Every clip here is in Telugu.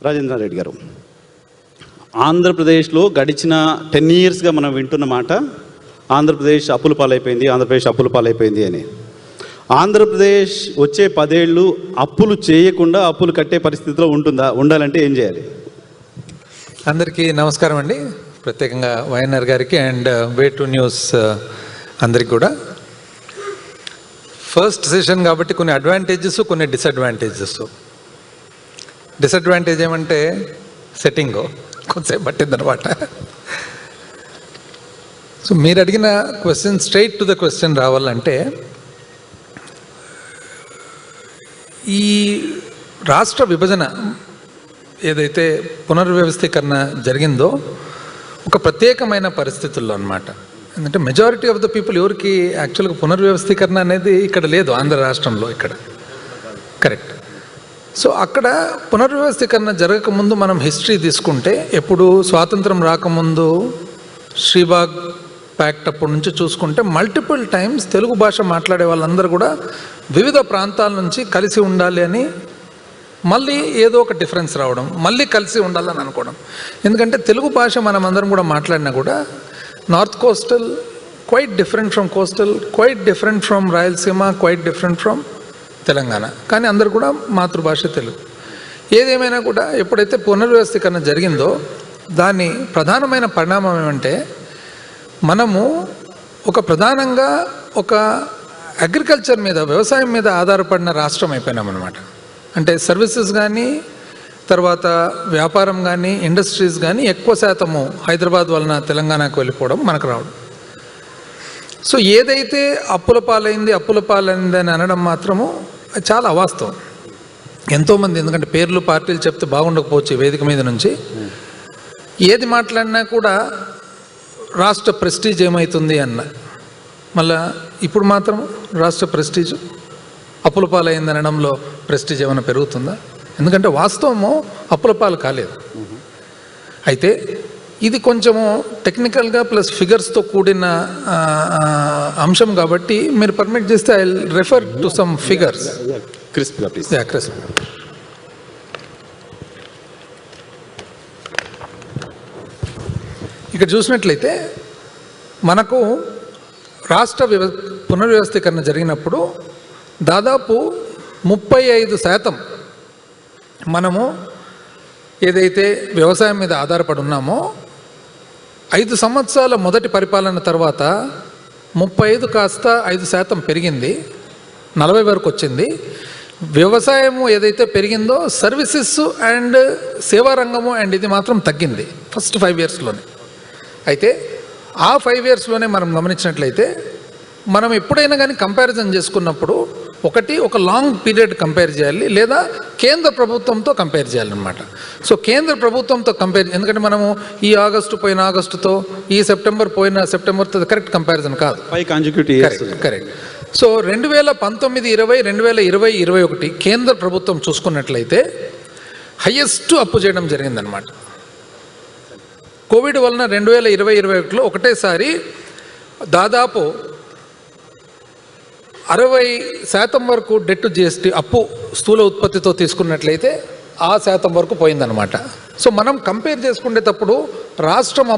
రాజేంద్ర రెడ్డి గారు, ఆంధ్రప్రదేశ్లో గడిచిన 10 yearsగా మనం వింటున్న మాట ఆంధ్రప్రదేశ్ అప్పుల పాలైపోయింది అని. ఆంధ్రప్రదేశ్ వచ్చే 10 ఏళ్ళు అప్పులు చేయకుండా అప్పులు కట్టే పరిస్థితిలో ఉండాలంటే ఏం చేయాలి? అందరికీ నమస్కారం అండి. ప్రత్యేకంగా వైఎన్ఆర్ గారికి అండ్ వే టు న్యూస్ అందరికి కూడా. ఫస్ట్ సెషన్ కాబట్టి కొన్ని అడ్వాంటేజెస్, కొన్ని డిసడ్వాంటేజెస్. డిసడ్వాంటేజ్ ఏమంటే సెట్టింగ్ కొంచెంసేపు పట్టిందనమాట. సో మీరు అడిగిన question straight to the question రావాలంటే, ఈ రాష్ట్ర విభజన ఏదైతే పునర్వ్యవస్థీకరణ జరిగిందో ఒక ప్రత్యేకమైన పరిస్థితుల్లో అన్నమాట. ఎందుకంటే మెజారిటీ ఆఫ్ ద పీపుల్ ఎవరికి యాక్చువల్గా పునర్వ్యవస్థీకరణ అనేది ఇక్కడ లేదు, ఆంధ్ర రాష్ట్రంలో ఇక్కడ. కరెక్ట్. సో అక్కడ పునర్వ్యవస్థీకరణ జరగకముందు మనం హిస్టరీ తీసుకుంటే, ఎప్పుడు స్వాతంత్రం రాకముందు శ్రీబాగ్ ప్యాక్ట్ అప్పటి నుంచి చూసుకుంటే మల్టిపుల్ టైమ్స్ తెలుగు భాష మాట్లాడే వాళ్ళందరూ కూడా వివిధ ప్రాంతాల నుంచి కలిసి ఉండాలి అని, మళ్ళీ ఏదో ఒక డిఫరెన్స్ రావడం, మళ్ళీ కలిసి ఉండాలని అనుకోవడం. ఎందుకంటే తెలుగు భాష మనం అందరం కూడా మాట్లాడినా కూడా north coastal quite different from coastal, quite different from Rayalaseema, quite different from Telangana. కానీ అందరు కూడా మాతృభాష తెలుగు. ఏదేమైనా కూడా ఎప్పుడైతే పునర్వ్యవస్థీకరణ జరిగిందో దాని ప్రధానమైన పరిణామం ఏమంటే, మనము ప్రధానంగా ఒక అగ్రికల్చర్ మీద, వ్యవసాయం మీద ఆధారపడిన రాష్ట్రం అయిపోయినామన్నమాట. అంటే సర్వీసెస్ కానీ, తర్వాత వ్యాపారం కానీ, ఇండస్ట్రీస్ కానీ ఎక్కువ శాతము హైదరాబాద్ వలన తెలంగాణకు వెళ్ళిపోవడం, మనకు రావడం. సో ఏదైతే అప్పుల పాలైంది అని అనడం మాత్రము చాలా అవాస్తవం. ఎంతోమంది, ఎందుకంటే పేర్లు పార్టీలు చెప్తే బాగుండకపోవచ్చు వేదిక మీద నుంచి, ఏది మాట్లాడినా కూడా రాష్ట్ర ప్రెస్టీజ్ ఏమవుతుంది అన్న. మళ్ళా ఇప్పుడు మాత్రం రాష్ట్ర ప్రెస్టీజ్ అప్పుల పాలైంది అనడంలో ప్రెస్టీజ్ ఏమైనా పెరుగుతుందా? ఎందుకంటే వాస్తవము అప్పుల పాలు కాలేదు. అయితే ఇది కొంచెము టెక్నికల్గా ప్లస్ ఫిగర్స్తో కూడిన అంశం కాబట్టి మీరు పర్మిట్ చేస్తే I refer to some figures. ఇక్కడ చూసినట్లయితే మనకు రాష్ట్ర పునర్వ్యవస్థీకరణ జరిగినప్పుడు దాదాపు 35% మనము ఏదైతే వ్యవసాయం మీద ఆధారపడి ఉన్నామో, 5 సంవత్సరాల మొదటి పరిపాలన తర్వాత 35 కాస్త 5% పెరిగింది, 40 వరకు వచ్చింది. వ్యవసాయము ఏదైతే పెరిగిందో సర్వీసెస్ అండ్ సేవా రంగము అండ్ ఇది మాత్రం తగ్గింది ఫస్ట్ 5 yearsలోనే. అయితే ఆ 5 yearsలోనే మనం గమనించినట్లయితే, మనం ఎప్పుడైనా కానీ కంపారిజన్ చేసుకున్నప్పుడు ఒక లాంగ్ పీరియడ్ కంపేర్ చేయాలి, లేదా కేంద్ర ప్రభుత్వంతో కంపేర్ చేయాలన్నమాట. సో కేంద్ర ప్రభుత్వంతో ఎందుకంటే మనము ఈ ఆగస్టు పోయిన ఆగస్టుతో, ఈ సెప్టెంబర్ పోయిన సెప్టెంబర్తో కరెక్ట్ కంపారిజన్ కాదు. కరెక్ట్. సో 2019, 20, 2020, 2021 కేంద్ర ప్రభుత్వం చూసుకున్నట్లయితే హయ్యెస్ట్ అప్పు చేయడం జరిగిందనమాట. కోవిడ్ వలన 2020, 2021లో ఒకటేసారి దాదాపు 60% వరకు డెట్ జిఎస్టీ అప్పు స్థూల ఉత్పత్తితో తీసుకున్నట్లయితే ఆ శాతం వరకు పోయిందనమాట. సో మనం కంపేర్ చేసుకునేటప్పుడు రాష్ట్రం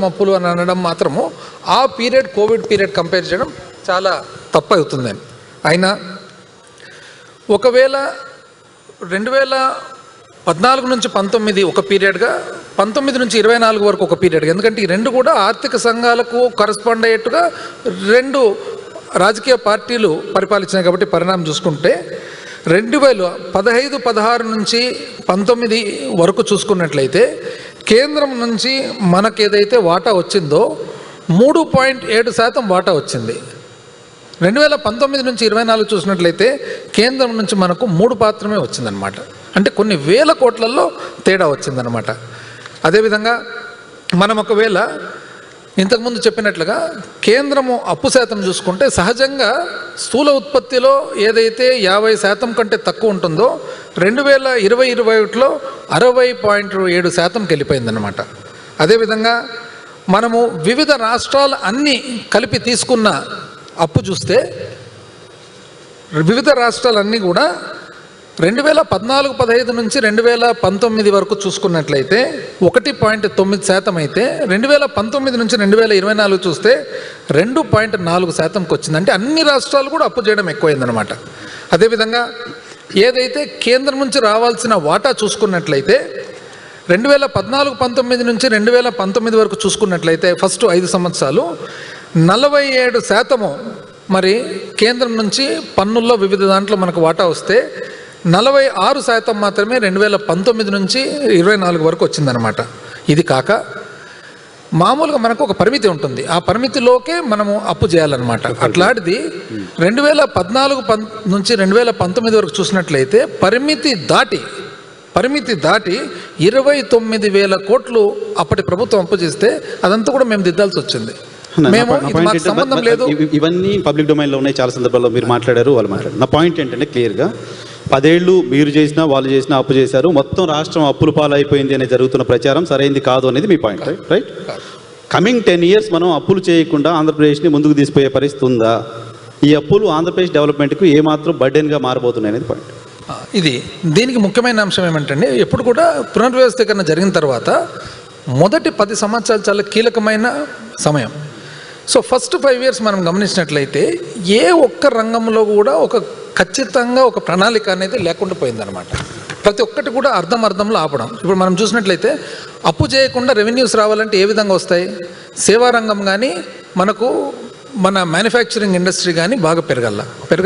అప్పులు అని అనడం మాత్రము ఆ పీరియడ్, కోవిడ్ పీరియడ్ కంపేర్ చేయడం చాలా తప్పు అవుతుందని. అయినా ఒకవేళ 2014 నుంచి 19 ఒక పీరియడ్గా, 19 నుంచి 24 వరకు ఒక పీరియడ్గా, ఎందుకంటే ఈ రెండు కూడా ఆర్థిక సంఘాలకు కరస్పాండ్ అయ్యేట్టుగా 2 రాజకీయ పార్టీలు పరిపాలించినాయి కాబట్టి పరిణామం చూసుకుంటే 2015, 16 నుంచి 19 వరకు చూసుకున్నట్లయితే కేంద్రం నుంచి మనకేదైతే వాటా వచ్చిందో 3.7% వాటా వచ్చింది. 2019 నుంచి 24 చూసినట్లయితే కేంద్రం నుంచి మనకు 3 మాత్రమే వచ్చిందనమాట. అంటే కొన్ని వేల కోట్లలో తేడా వచ్చిందనమాట. అదేవిధంగా మనం ఒకవేళ ఇంతకుముందు చెప్పినట్లుగా కేంద్రము అప్పు శాతం చూసుకుంటే సహజంగా స్థూల ఉత్పత్తిలో ఏదైతే 50% కంటే తక్కువ ఉంటుందో 2020-21లో 60.7%కి వెళ్ళిపోయిందనమాట. అదేవిధంగా మనము వివిధ రాష్ట్రాలు అన్నీ కలిపి తీసుకున్న అప్పు చూస్తే వివిధ రాష్ట్రాలన్నీ కూడా 2014-15 నుంచి 2019 వరకు చూసుకున్నట్లయితే 1.9% అయితే 2019 నుంచి 2024 చూస్తే 2.4%కి వచ్చింది. అంటే అన్ని రాష్ట్రాలు కూడా అప్పు చేయడం ఎక్కువైందనమాట. అదేవిధంగా ఏదైతే కేంద్రం నుంచి రావాల్సిన వాటా చూసుకున్నట్లయితే 2014-19 నుంచి 2019 వరకు చూసుకున్నట్లయితే ఫస్ట్ 5 సంవత్సరాలు 47% మరి కేంద్రం నుంచి పన్నుల్లో వివిధ దాంట్లో మనకు వాటా వస్తే 46% మాత్రమే 2019 నుంచి 24 వరకు వచ్చిందనమాట. ఇది కాక మామూలుగా మనకు ఒక పరిమితి ఉంటుంది, ఆ పరిమితిలోకే మనము అప్పు చేయాలన్నమాట. అట్లాంటిది 2014 నుంచి 2019 వరకు చూసినట్లయితే పరిమితి దాటి 29,000 కోట్లు అప్పటి ప్రభుత్వం అప్పు చేస్తే అదంతా కూడా మేము దిద్దాల్సి వచ్చింది. మేము మాకు సంబంధం లేదు. ఇవన్నీ పబ్లిక్ డొమైన్లో ఉన్నాయి, చాలా సందర్భాల్లో మీరు మాట్లాడారు, వాళ్ళు మాట్లాడారు. నా పాయింట్ ఏంటంటే క్లియర్గా 10 ఏళ్ళు మీరు చేసినా వాళ్ళు చేసినా అప్పు చేశారు, మొత్తం రాష్ట్రం అప్పుల పాలైపోయింది అనే జరుగుతున్న ప్రచారం సరైంది కాదు అనేది మీ పాయింట్, రైట్? కమింగ్ 10 years మనం అప్పులు చేయకుండా ఆంధ్రప్రదేశ్ని ముందుకు తీసుకుపోయే పరిస్థితి ఉందా? ఈ అప్పులు ఆంధ్రప్రదేశ్ డెవలప్మెంట్కు ఏమాత్రం బర్డెన్గా మారబోతున్నాయి అనేది పాయింట్. దీనికి ముఖ్యమైన అంశం ఏమంటే ఎప్పుడు కూడా పునర్వ్యవస్థీకరణ జరిగిన తర్వాత మొదటి 10 సంవత్సరాలు చాలా కీలకమైన సమయం. సో ఫస్ట్ 5 years మనం గమనించినట్లయితే ఏ ఒక్క రంగంలో కూడా ఖచ్చితంగా ఒక ప్రణాళిక అనేది లేకుండా పోయిందనమాట. ప్రతి ఒక్కటి కూడా అర్థంలో ఆపడం. ఇప్పుడు మనం చూసినట్లయితే అప్పు చేయకుండా రెవెన్యూస్ రావాలంటే ఏ విధంగా వస్తాయి? సేవా రంగం కానీ మనకు మన మ్యానుఫ్యాక్చరింగ్ ఇండస్ట్రీ కానీ బాగా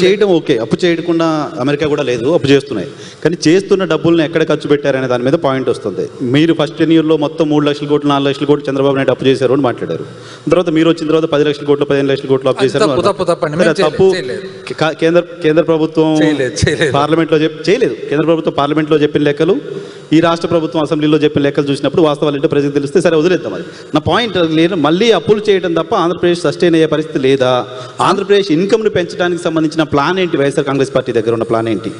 చేయడం ఓకే. అప్పు చేయకుండా అమెరికా కూడా లేదు, అప్పు చేస్తున్నాయి. కానీ చేస్తున్న డబ్బులను ఎక్కడ ఖర్చు పెట్టారనే దాని మీద పాయింట్ వస్తుంది. మీరు ఫస్ట్ 10 yearలో మొత్తం 3 లక్షల కోట్లు 4 లక్షల కోట్లు చంద్రబాబు నాయుడు అప్పు చేశారు అని మాట్లాడారు. తర్వాత మీరు వచ్చిన తర్వాత 10 లక్షల కోట్లు 15 లక్షల కోట్లు అప్పు చేశారు. తప్పు. కేంద్ర ప్రభుత్వం పార్లమెంట్లో చేయలేదు. కేంద్ర ప్రభుత్వం పార్లమెంట్లో చెప్పిన లెక్కలు, ఈ రాష్ట్ర ప్రభుత్వం అసెంబ్లీలో చెప్పిన లెక్కలు చూసినప్పుడు వాస్తవాలు ఏంటో ప్రజలకు తెలిస్తే సరే వదిలేద్దాం. అది నా పాయింట్. లేదు, మళ్ళీ అప్పులు చేయడం తప్ప ఆంధ్రప్రదేశ్ సస్టైన్ అయ్యే పరిస్థితి లేదా? ఆంధ్రప్రదేశ్ ఇన్కమ్ను పెంచడానికి సంబంధించిన ప్లాన్ ఏంటి? వైఎస్ఆర్ కాంగ్రెస్ పార్టీ దగ్గర ఉన్న ప్లాన్ ఏంటి?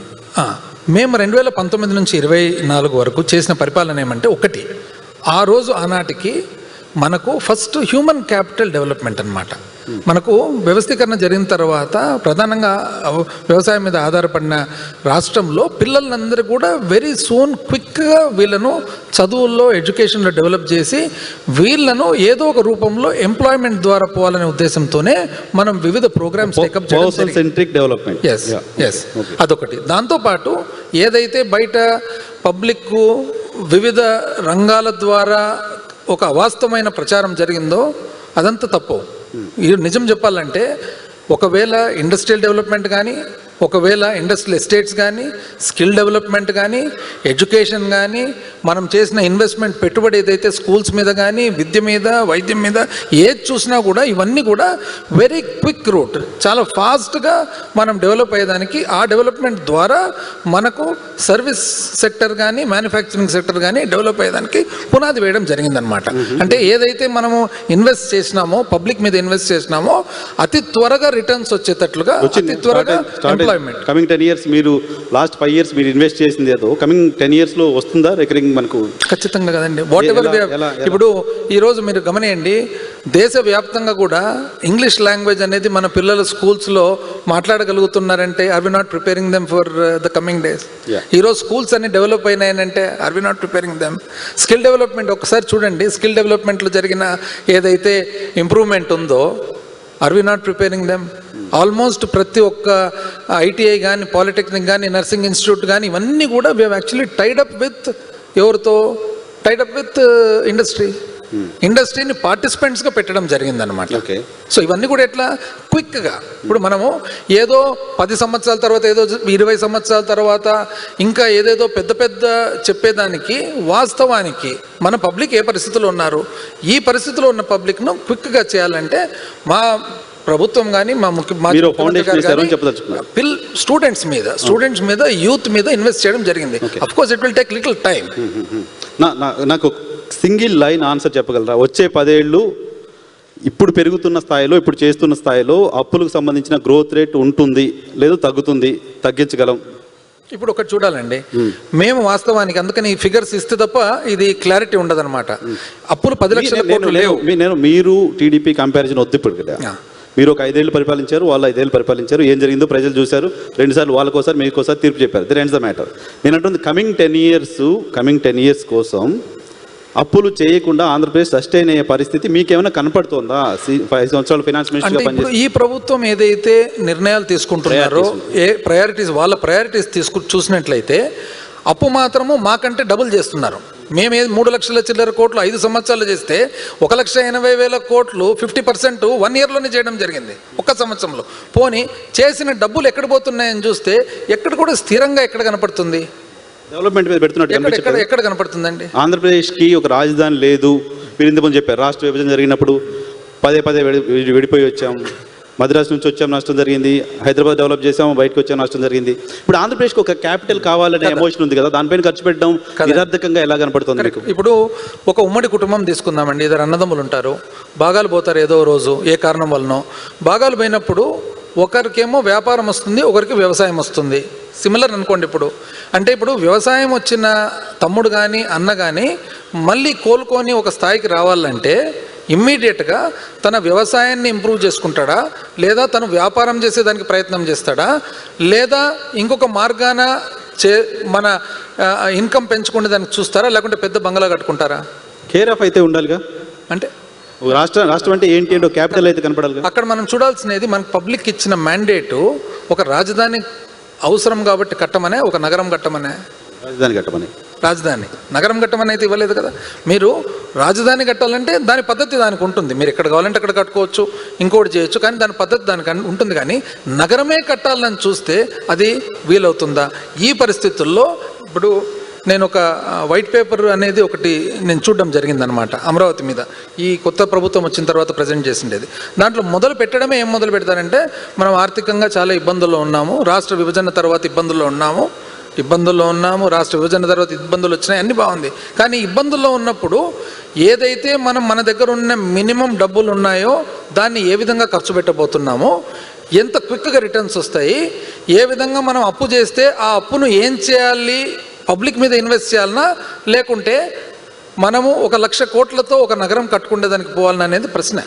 మేము 2019 నుంచి 24 వరకు చేసిన పరిపాలన ఏమంటే, ఒకటి, ఆ రోజు ఆనాటికి మనకు ఫస్ట్ హ్యూమన్ క్యాపిటల్ డెవలప్మెంట్ అన్నమాట. మనకు వ్యవస్థీకరణ జరిగిన తర్వాత ప్రధానంగా వ్యవసాయం మీద ఆధారపడిన రాష్ట్రంలో పిల్లలందరూ కూడా వెరీ సూన్ క్విక్గా వీళ్ళను చదువుల్లో ఎడ్యుకేషన్లో డెవలప్ చేసి వీళ్ళను ఏదో ఒక రూపంలో ఎంప్లాయ్మెంట్ ద్వారా పోవాలనే ఉద్దేశంతోనే మనం వివిధ ప్రోగ్రామ్స్ టేకప్ డెవలప్మెంట్. ఎస్ అదొకటి. దాంతోపాటు ఏదైతే బయట పబ్లిక్ వివిధ రంగాల ద్వారా ఒక అవాస్తవమైన ప్రచారం జరిగిందో అదంతా తప్పు. నిజం చెప్పాలంటే ఒకవేళ ఇండస్ట్రియల్ డెవలప్మెంట్ కానీ, ఒకవేళ ఇండస్ట్రియల్ ఎస్టేట్స్ కానీ, స్కిల్ డెవలప్మెంట్ కానీ, ఎడ్యుకేషన్ కానీ, మనం చేసిన ఇన్వెస్ట్మెంట్ పెట్టుబడి ఏదైతే స్కూల్స్ మీద కానీ, విద్య మీద, వైద్యం మీద ఏది చూసినా కూడా ఇవన్నీ కూడా వెరీ క్విక్ రూట్, చాలా ఫాస్ట్గా మనం డెవలప్ అయ్యేదానికి, ఆ డెవలప్మెంట్ ద్వారా మనకు సర్వీస్ సెక్టర్ కానీ మ్యానుఫ్యాక్చరింగ్ సెక్టర్ కానీ డెవలప్ అయ్యేదానికి పునాది వేయడం జరిగిందనమాట. అంటే ఏదైతే మనము ఇన్వెస్ట్ చేసినామో, పబ్లిక్ మీద ఇన్వెస్ట్ చేసినామో అతి త్వరగా రిటర్న్స్ వచ్చేటట్లుగా, అతి త్వరగా కమింగ్ 10 years మీరు లాస్ట్ 5 years మీరు ఇన్వెస్ట్ చేసింది ఏదో కమింగ్ 10 yearsలో వస్తుందా రికరింగ్? మనకు ఖచ్చితంగా కదండి. వాట్ ఎవర్ ఇప్పుడు ఈరోజు మీరు గమనియండి, దేశవ్యాప్తంగా కూడా ఇంగ్లీష్ లాంగ్వేజ్ అనేది మన పిల్లలు స్కూల్స్లో మాట్లాడగలుగుతున్నారంటే are we not preparing them for the coming days? ఈరోజు స్కూల్స్ అన్ని డెవలప్ అయినాయనంటే are we not preparing them? Skill development ఒకసారి చూడండి, స్కిల్ డెవలప్మెంట్లో జరిగిన ఏదైతే ఇంప్రూవ్మెంట్ ఉందో are we not preparing them? Almost ప్రతి ఒక్క ఐటీఐ కానీ, పాలిటెక్నిక్ కానీ, నర్సింగ్ ఇన్స్టిట్యూట్ కానీ ఇవన్నీ కూడా we have actually tied up with ఎవరితో? టైడప్ విత్ ఇండస్ట్రీని పార్టిసిపెంట్స్గా పెట్టడం జరిగిందనమాట. సో ఇవన్నీ కూడా ఎట్లా క్విక్గా, ఇప్పుడు మనము ఏదో 10 సంవత్సరాల తర్వాత, ఏదో 20 సంవత్సరాల తర్వాత ఇంకా ఏదేదో పెద్ద పెద్ద చెప్పేదానికి, వాస్తవానికి మన పబ్లిక్ ఏ పరిస్థితుల్లో ఉన్నారు, ఈ పరిస్థితిలో ఉన్న పబ్లిక్ను క్విక్గా చేయాలంటే మా ప్రభుత్వం కానీ, మా స్టూడెంట్స్ మీద యూత్ మీద ఇన్వెస్ట్ చేయడం జరిగింది. Of course it will take little time. నాకు సింగిల్ లైన్ ఆన్సర్ చెప్పగలరా? వచ్చే 10 ఏళ్ళు ఇప్పుడు పెరుగుతున్న స్థాయిలో, ఇప్పుడు చేస్తున్న స్థాయిలో అప్పులకు సంబంధించిన గ్రోత్ రేట్ ఉంటుంది లేదు తగ్గుతుంది? తగ్గించగలం? ఇప్పుడు ఒకటి చూడాలండి, మేము వాస్తవానికి అందుకని ఈ ఫిగర్స్ ఇస్తే తప్ప ఇది క్లారిటీ ఉండదన్నమాట. అప్పులు 10 లక్షల కోట్లు లేవు. మీరు టీడీపీ కంపారిజన్ వద్దు ఇప్పుడు కదా. మీరు ఒక 5 ఏళ్ళు పరిపాలించారు, వాళ్ళు 5 ఏళ్ళు పరిపాలించారు. ఏం జరిగిందో ప్రజలు చూశారు. 2 సార్లు వాళ్ళకోసారి మీకోసారి తీర్పు చెప్పారు. The ends the matter. నేను అంటుంది కమింగ్ 10 ఇయర్స్ కోసం అప్పులు చేయకుండా ఆంధ్రప్రదేశ్ సస్టైన్ అయ్యే పరిస్థితి మీకేమైనా కనపడుతుందా? 5 సంవత్సరాలు ఫైనాన్స్ అంటే మినిస్టర్గా ఇప్పుడు పనిచేసి ఈ ప్రభుత్వం ఏదైతే నిర్ణయాలు తీసుకుంటున్నారో, వాళ్ళ ప్రయారిటీస్ చూసినట్లయితే అప్పు మాత్రము మాకంటే డబుల్ చేస్తున్నారు. మేము 3 లక్షల చిల్లర కోట్లు 5 సంవత్సరాలు చేస్తే 1,80,000 కోట్లు 50% 1 ఇయర్లోనే చేయడం జరిగింది, ఒక్క సంవత్సరంలో. పోనీ చేసిన డబ్బులు ఎక్కడ పోతున్నాయని చూస్తే ఎక్కడ కూడా స్థిరంగా ఎక్కడ కనపడుతుంది? డెవలప్మెంట్ మీద పెడుతున్నట్టు ఎక్కడ కనపడుతుందండి? ఆంధ్రప్రదేశ్కి ఒక రాజధాని లేదు. మీరు ఇంతకుముందు చెప్పారు రాష్ట్ర విభజన జరిగినప్పుడు పదే విడిపోయి వచ్చాం. మద్రాసు నుంచి వచ్చాం, నష్టం జరిగింది. హైదరాబాద్ డెవలప్ చేసాం, బయటకు వచ్చాం, నష్టం జరిగింది. ఇప్పుడు ఆంధ్రప్రదేశ్కి ఒక క్యాపిటల్ కావాలనే ఎమోషన్ ఉంది కదా, దానిపైన ఖర్చు పెట్టడం నిరర్థకంగా ఎలా కనపడుతుంది మీకు? ఇప్పుడు ఒక ఉమ్మడి కుటుంబం తీసుకుందామండి. ఇద్దరు అన్నదమ్ములు ఉంటారు, భాగాలు పోతారు ఏదో రోజు ఏ కారణం వలనో. భాగాలు పోయినప్పుడు ఒకరికేమో వ్యాపారం వస్తుంది, ఒకరికి వ్యవసాయం వస్తుంది. సిమిలర్ అనుకోండి. ఇప్పుడు వ్యవసాయం వచ్చిన తమ్ముడు కానీ అన్న కానీ మళ్ళీ కోలుకొని ఒక స్థాయికి రావాలంటే ఇమ్మీడియట్గా తన వ్యవసాయాన్ని ఇంప్రూవ్ చేసుకుంటాడా, లేదా తను వ్యాపారం చేసేదానికి ప్రయత్నం చేస్తాడా, లేదా ఇంకొక మార్గాన మన ఇన్కమ్ పెంచుకునే దానికి చూస్తారా, లేకుంటే పెద్ద బంగ్లా కట్టుకుంటారా? కేర్ ఆఫ్ అయితే ఉండాలిగా. అంటే రాష్ట్రం అంటే ఏంటి అంటే క్యాపిటల్ అయితే కనపడాలి. అక్కడ మనం చూడాల్సినది మనకు పబ్లిక్ ఇచ్చిన మ్యాండేటు ఒక రాజధాని అవసరం కాబట్టి కట్టమనే, ఒక నగరం కట్టమనే. రాజధాని నగరం కట్టమని అయితే ఇవ్వలేదు కదా. మీరు రాజధాని కట్టాలంటే దాని పద్ధతి దానికి ఉంటుంది. మీరు ఎక్కడ కావాలంటే అక్కడ కట్టుకోవచ్చు, ఇంకోటి చేయొచ్చు, కానీ దాని పద్ధతి దానికి ఉంటుంది. కానీ నగరమే కట్టాలని చూస్తే అది వీలవుతుందా? ఈ పరిస్థితుల్లో ఇప్పుడు నేను ఒక వైట్ పేపర్ అనేది ఒకటి నేను చూడడం జరిగిందనమాట అమరావతి మీద. ఈ కొత్త ప్రభుత్వం వచ్చిన తర్వాత ప్రజెంట్ చేసిండేది. దాంట్లో మొదలు పెట్టడమే ఏం మొదలు పెడతారంటే, మనం ఆర్థికంగా చాలా ఇబ్బందుల్లో ఉన్నాము, రాష్ట్ర విభజన తర్వాత ఇబ్బందుల్లో ఉన్నాము, రాష్ట్ర విభజన తర్వాత ఇబ్బందులు వచ్చినాయి, అన్నీ బాగుంది. కానీ ఇబ్బందుల్లో ఉన్నప్పుడు ఏదైతే మనం మన దగ్గర ఉన్న మినిమం డబ్బులు ఉన్నాయో దాన్ని ఏ విధంగా ఖర్చు పెట్టబోతున్నామో, ఎంత క్విక్గా రిటర్న్స్ వస్తాయి, ఏ విధంగా మనం అప్పు చేస్తే ఆ అప్పును ఏం చేయాలి, పబ్లిక్ మీద ఇన్వెస్ట్ చేయాలన్నా లేకుంటే మనము 1,00,000 కోట్లతో ఒక నగరం కట్టుకునే దానికి పోవాలనేది ప్రశ్న.